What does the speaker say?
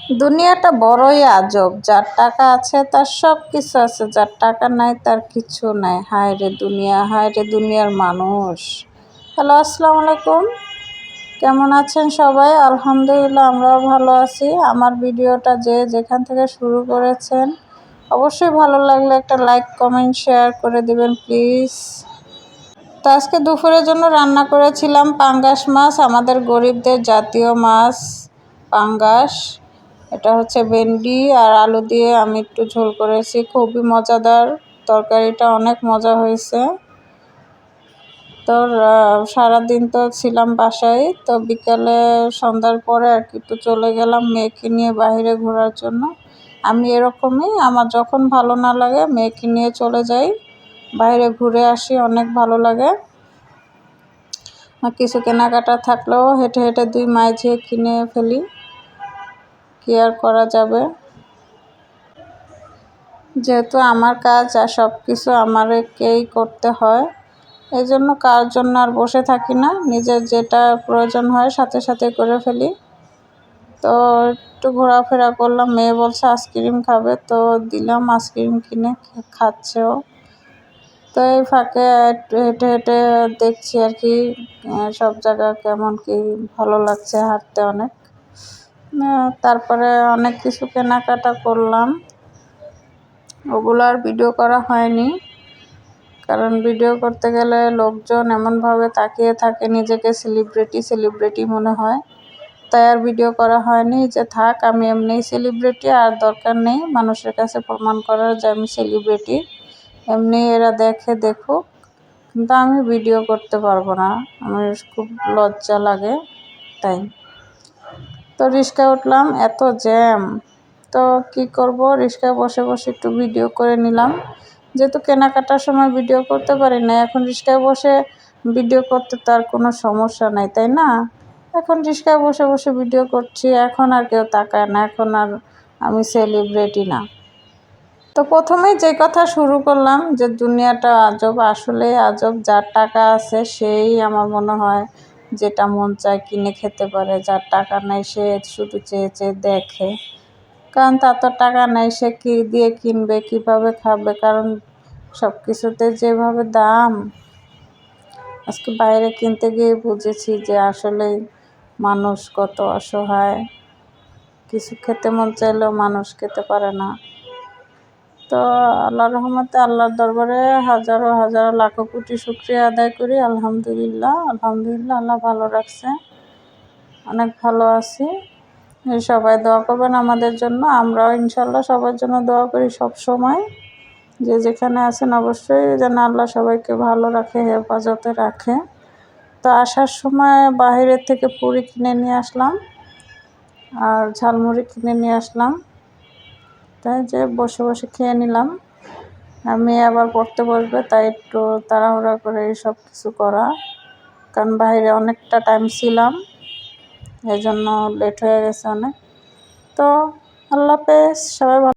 দুনিয়াটা বড়ই আজব। যার টাকা আছে তার সব কিছু আছে, যার টাকা নাই তার কিছু নাই। হায় রে দুনিয়া, হায় রে দুনিয়ার মানুষ। হ্যালো, আসসালামু আলাইকুম। কেমন আছেন সবাই? আলহামদুলিল্লাহ, আমরাও ভালো আছি। আমার ভিডিওটা যে যেখান থেকে শুরু করেছেন অবশ্যই ভালো লাগলে একটা লাইক, কমেন্ট, শেয়ার করে দিবেন প্লিজ। তো আজকে দুপুরের জন্য রান্না করেছিলাম পাঙ্গাস মাছ, আমাদের গরিবদের জাতীয় মাছ পাঙ্গাস। এটা হচ্ছে ভেন্ডি আর আলু দিয়ে আমি একটু ঝোল করেছি, খুবই মজাদার। তরকারিটা অনেক মজা হয়েছে। তো সারাদিন তো ছিলাম বাসায়, তো বিকালে সন্ধ্যার পরে আর কি একটু চলে গেলাম মেয়েকে নিয়ে বাইরে ঘোরার জন্য। আমি এরকমই, আমার যখন ভালো না লাগে মেয়েকে নিয়ে চলে যাই বাইরে ঘুরে আসি, অনেক ভালো লাগে। কিছু কেনাকাটা থাকলেও হেঁটে হেঁটে দুই মাঝে কিনে ফেলি, কি আর করা যাবে। যেহেতু আমার কাজ আর সব কিছু আমাকেই করতে হয়, এই জন্য কার জন্য আর বসে থাকি না, নিজের যেটা প্রয়োজন হয় সাথে সাথে করে ফেলি। তো একটু ঘোরাফেরা করলাম, মেয়ে বলছে আইসক্রিম খাবে, তো দিলাম আইসক্রিম কিনে খাচ্ছেও। তো এই ফাঁকে একটু হেঁটে হেঁটে দেখছি আর কি সব জায়গা কেমন কি, ভালো লাগছে হাঁটতে অনেক। তারপরে অনেক কিছু কেনাকাটা করলাম, ওগুলো আর ভিডিও করা হয়নি, কারণ ভিডিও করতে গেলে লোকজন এমনভাবে তাকিয়ে থাকে, নিজেকে সেলিব্রিটি মনে হয়, তাই আর ভিডিও করা হয়নি। যে থাক, আমি এমনিই সেলিব্রিটি, আর দরকার নেই মানুষের কাছে প্রমাণ করার যে আমি সেলিব্রিটি। এমনি এরা দেখুক, কিন্তু আমি ভিডিও করতে পারবো না, আমার খুব লজ্জা লাগে তাই। তো রিক্সায় উঠলাম, এত জ্যাম, তো কি করব, রিক্সায় বসে বসে একটু ভিডিও করে নিলাম। যেহেতু কেনাকাটার সময় ভিডিও করতে পারি না, এখন রিক্সায় বসে ভিডিও করতে তার কোনো সমস্যা নাই, তাই না? এখন রিক্সায় বসে বসে ভিডিও করছি, এখন আর কেউ তাকায় না, এখন আর আমি সেলিব্রিটি না। তো প্রথমেই যে কথা শুরু করলাম যে দুনিয়াটা আজব, আসলে আজব। যার টাকা আছে সেই আমার মনে হয় যেটা মন চায় কিনে খেতে পারে, যার টাকা নাই সে শুধু চেয়ে চেয়ে দেখে, কারণ তার তো টাকা নাই, সে কী দিয়ে কিনবে, কীভাবে খাবে, কারণ সব কিছুতে যেভাবে দাম। আজকে বাইরে কিনতে গিয়ে বুঝেছি যে আসলেই মানুষ কত অসহায়, কিছু খেতে মন চাইলেও মানুষ খেতে পারে না। তো আল্লাহর রহমতে, আল্লাহর দরবারে হাজারো হাজারো লাখো কোটি শুকরিয়া আদায় করি। আলহামদুলিল্লাহ, আলহামদুলিল্লাহ, আল্লাহ ভালো রাখছে, অনেক ভালো আছি। সবাই দোয়া করবেন আমাদের জন্য, আমরাও ইনশাল্লাহ সবার জন্য দোয়া করি সব সময়। যে যেখানে আছেন অবশ্যই যেন আল্লাহ সবাইকে ভালো রাখে, হেফাজতে রাখে। তো আসার সময় বাইরের থেকে পুরি কিনে নিয়ে আসলাম আর ঝালমুড়ি কিনে নিয়ে আসলাম, তাই যে বসে বসে খেয়ে নিলাম। আমি আবার পড়তে বসবে, তাই একটু তাড়াহুড়া করে সব কিছু করা, কারণ বাইরে অনেকটা টাইম ছিলাম, এই জন্য লেট হয়ে গেছে অনেক। তো আল্লাহ হাফেজ, সবাই ভালো।